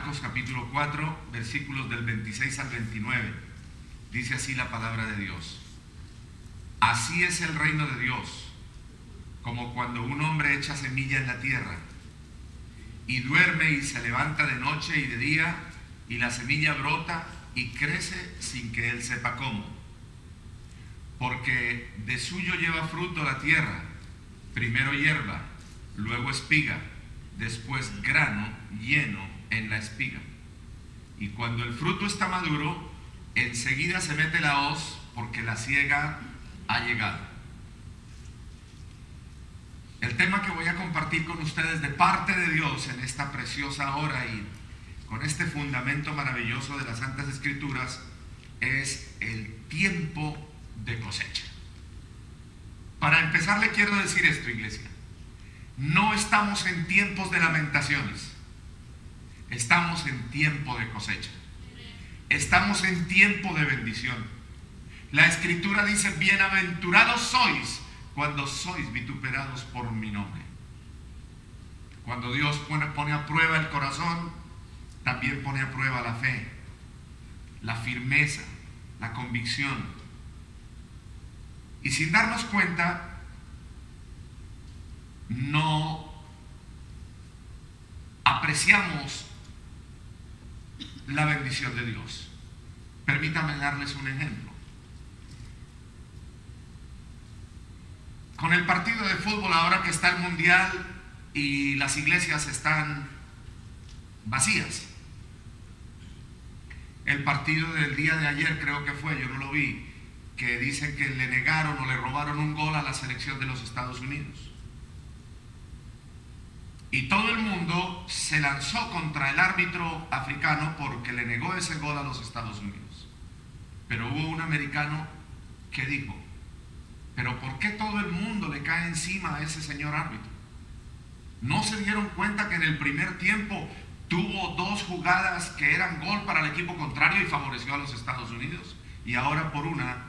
Marcos capítulo 4, versículos del 26 al 29. Dice así la palabra de Dios. Así es el reino de Dios, como cuando un hombre echa semilla en la tierra, y duerme y se levanta de noche y de día, y la semilla brota y crece sin que él sepa cómo. Porque de suyo lleva fruto la tierra, primero hierba, luego espiga, después grano lleno en la espiga. Y cuando el fruto está maduro, enseguida se mete la hoz, porque la siega ha llegado. El tema que voy a compartir con ustedes de parte de Dios en esta preciosa hora y con este fundamento maravilloso de las Santas Escrituras es el tiempo de cosecha. Para empezar le quiero decir esto, iglesia. No estamos en tiempos de lamentaciones. Estamos en tiempo de cosecha. Estamos en tiempo de bendición. La Escritura dice: bienaventurados sois cuando sois vituperados por mi nombre. Cuando Dios pone a prueba el corazón, también pone a prueba la fe, la firmeza, la convicción. Y sin darnos cuenta, no apreciamos la bendición de Dios. Permítanme darles un ejemplo. Con el partido de fútbol, ahora que está el mundial y las iglesias están vacías. El partido del día de ayer, creo que fue, yo no lo vi, que dicen que le negaron o le robaron un gol a la selección de los Estados Unidos. Y todo el mundo se lanzó contra el árbitro africano porque le negó ese gol a los Estados Unidos. Pero hubo un americano que dijo: ¿pero por qué todo el mundo le cae encima a ese señor árbitro? ¿No se dieron cuenta que en el primer tiempo tuvo dos jugadas que eran gol para el equipo contrario y favoreció a los Estados Unidos? Y ahora por una,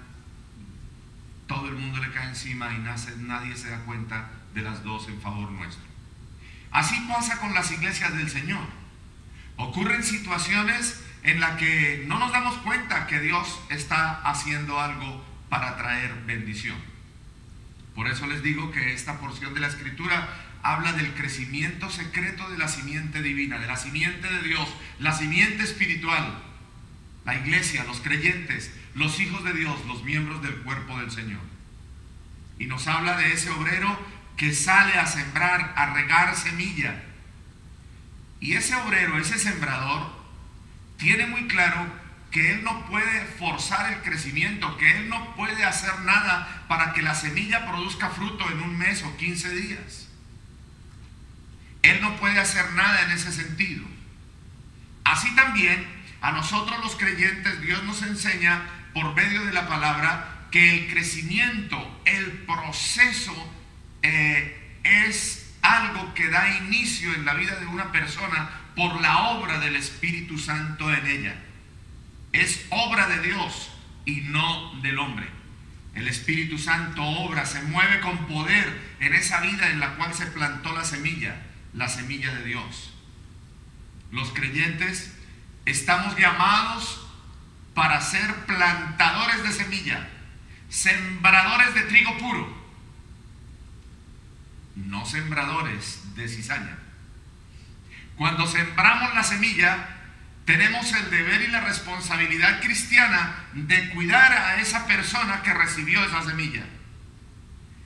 todo el mundo le cae encima y nadie se da cuenta de las dos en favor nuestro. Así pasa con las iglesias del Señor. Ocurren situaciones en las que no nos damos cuenta que Dios está haciendo algo para traer bendición. Por eso les digo que esta porción de la Escritura habla del crecimiento secreto de la simiente divina, de la simiente de Dios, la simiente espiritual, la iglesia, los creyentes, los hijos de Dios, los miembros del cuerpo del Señor. Y nos habla de ese obrero que sale a sembrar, a regar semilla. Y ese obrero, ese sembrador, tiene muy claro que él no puede forzar el crecimiento, que él no puede hacer nada para que la semilla produzca fruto en un mes o 15 días. Él no puede hacer nada en ese sentido. Así también a nosotros los creyentes Dios nos enseña por medio de la palabra que el crecimiento, el proceso es algo que da inicio en la vida de una persona por la obra del Espíritu Santo en ella. Es obra de Dios y no del hombre. El Espíritu Santo obra, se mueve con poder en esa vida en la cual se plantó la semilla de Dios. Los creyentes estamos llamados para ser plantadores de semilla, sembradores de trigo puro, no sembradores de cizaña. Cuando sembramos la semilla, tenemos el deber y la responsabilidad cristiana de cuidar a esa persona que recibió esa semilla.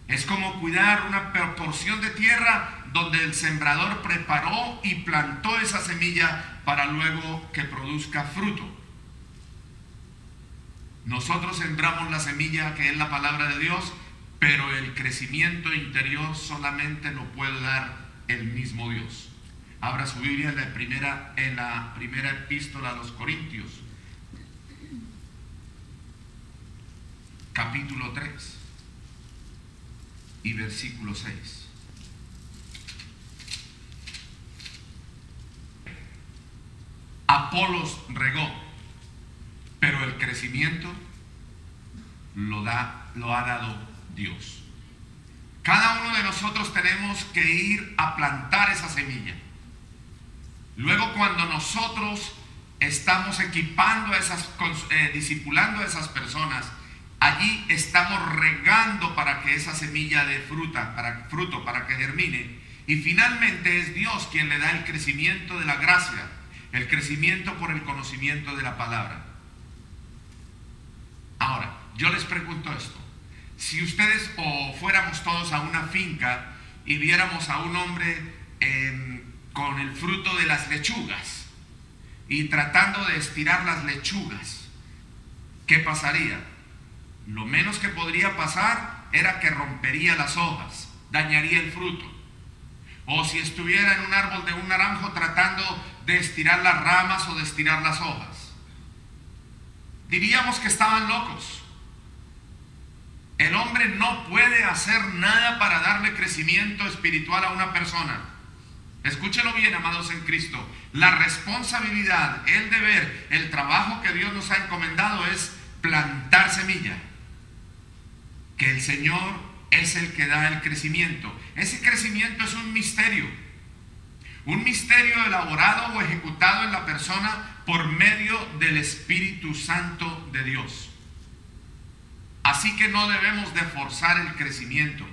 Es como cuidar una porción de tierra donde el sembrador preparó y plantó esa semilla para luego que produzca fruto. Nosotros sembramos la semilla que es la palabra de Dios, pero el crecimiento interior solamente lo puede dar el mismo Dios. Abra su Biblia en la primera epístola a los Corintios, capítulo 3 y versículo 6. Apolos regó, pero el crecimiento lo ha dado Dios. Cada uno de nosotros tenemos que ir a plantar esa semilla. Luego, cuando nosotros estamos equipando discipulando a esas personas, allí estamos regando para que esa semilla dé fruto, para que germine. Y finalmente es Dios quien le da el crecimiento de la gracia, el crecimiento por el conocimiento de la palabra. Ahora, yo les pregunto esto: si ustedes o fuéramos todos a una finca y viéramos a un hombre con el fruto de las lechugas y tratando de estirar las lechugas, ¿qué pasaría? Lo menos que podría pasar era que rompería las hojas, dañaría el fruto. O si estuviera en un árbol de un naranjo tratando de estirar las ramas o de estirar las hojas, diríamos que estaban locos. El hombre no puede hacer nada para darle crecimiento espiritual a una persona. Escúchelo bien, amados en Cristo. La responsabilidad, el deber, el trabajo que Dios nos ha encomendado es plantar semilla. Que el Señor es el que da el crecimiento. Ese crecimiento es un misterio elaborado o ejecutado en la persona por medio del Espíritu Santo de Dios. Así que no debemos de forzar el crecimiento.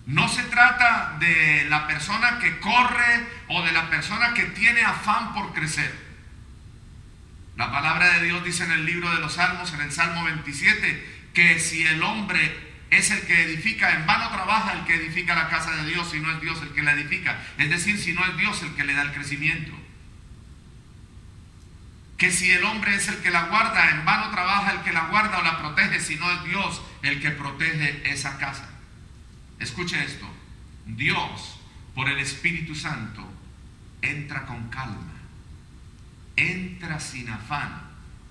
No se trata de la persona que corre o de la persona que tiene afán por crecer. La palabra de Dios dice en el libro de los Salmos, en el Salmo 27, que si el hombre es el que edifica, en vano trabaja el que edifica la casa de Dios, si no es Dios el que la edifica. Es decir, si no es Dios el que le da el crecimiento. Que si el hombre es el que la guarda, en vano trabaja el que la guarda o la protege, si no es Dios el que protege esa casa. Escuche esto: Dios, por el Espíritu Santo, entra con calma, entra sin afán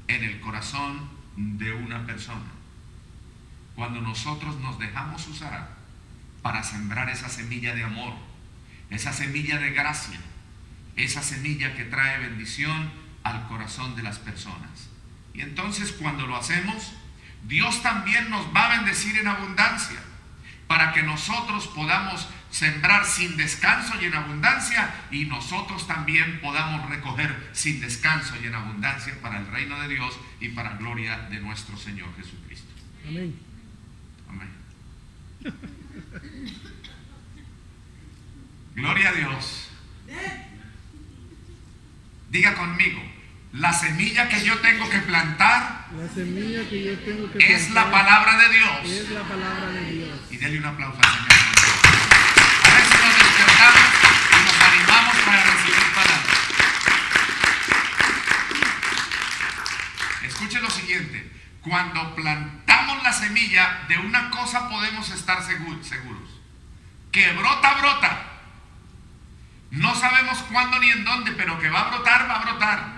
en el corazón de una persona. Cuando nosotros nos dejamos usar para sembrar esa semilla de amor, esa semilla de gracia, esa semilla que trae bendición al corazón de las personas. Y entonces, cuando lo hacemos, Dios también nos va a bendecir en abundancia, para que nosotros podamos sembrar sin descanso y en abundancia, y nosotros también podamos recoger sin descanso y en abundancia para el reino de Dios y para gloria de nuestro Señor Jesucristo. Amén. Amén. Gloria a Dios. Diga conmigo: la semilla que yo tengo que plantar, La semilla que yo tengo que es plantar la palabra de Dios. es la palabra de Dios. Y denle un aplauso al Señor. A ver si nos despertamos y nos animamos para recibir palabra. Escuche lo siguiente: cuando plantamos la semilla, de una cosa podemos estar seguros: que brota, brota. No sabemos cuándo ni en dónde, pero que va a brotar, va a brotar.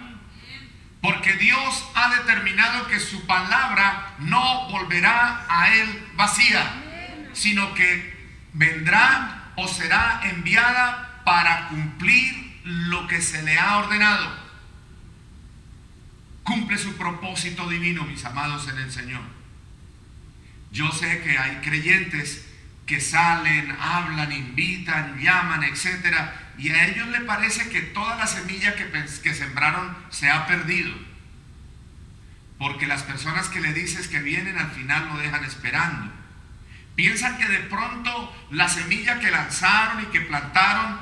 Porque Dios ha determinado que su palabra no volverá a él vacía, sino que vendrá o será enviada para cumplir lo que se le ha ordenado. Cumple su propósito divino, mis amados en el Señor. Yo sé que hay creyentes que salen, hablan, invitan, llaman, etcétera, y a ellos les parece que toda la semilla que sembraron se ha perdido, porque las personas que le dices que vienen al final lo dejan esperando. Piensan que de pronto la semilla que lanzaron y que plantaron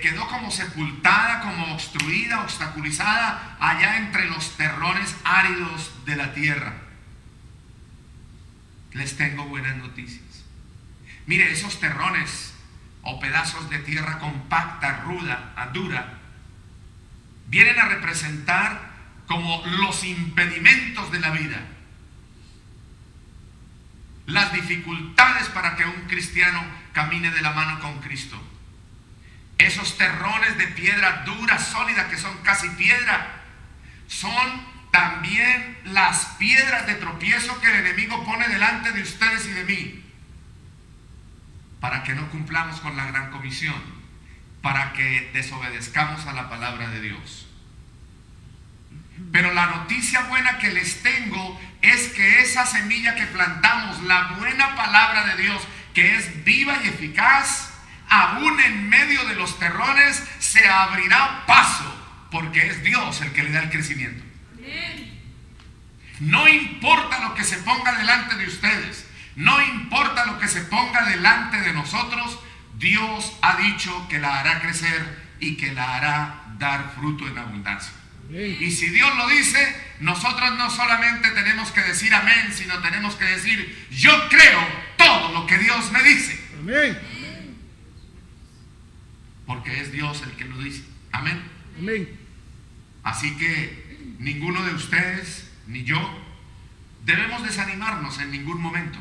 quedó como sepultada, como obstruida, obstaculizada allá entre los terrones áridos de la tierra. Les tengo buenas noticias. Mire, esos terrones o pedazos de tierra compacta, ruda, dura, vienen a representar como los impedimentos de la vida, las dificultades para que un cristiano camine de la mano con Cristo. Esos terrones de piedra dura, sólida, que son casi piedra, son también las piedras de tropiezo que el enemigo pone delante de ustedes y de mí, para que no cumplamos con la gran comisión, para que desobedezcamos a la palabra de Dios. Pero la noticia buena que les tengo es que esa semilla que plantamos, la buena palabra de Dios, que es viva y eficaz, aún en medio de los terrores se abrirá paso, porque es Dios el que le da el crecimiento. No importa lo que se ponga delante de ustedes, no importa lo que se ponga delante de nosotros, Dios ha dicho que la hará crecer y que la hará dar fruto en abundancia. Y si Dios lo dice, nosotros no solamente tenemos que decir amén, sino tenemos que decir: yo creo todo lo que Dios me dice. Amén. Porque es Dios el que lo dice. Amén. Amén. Así que ninguno de ustedes ni yo debemos desanimarnos en ningún momento.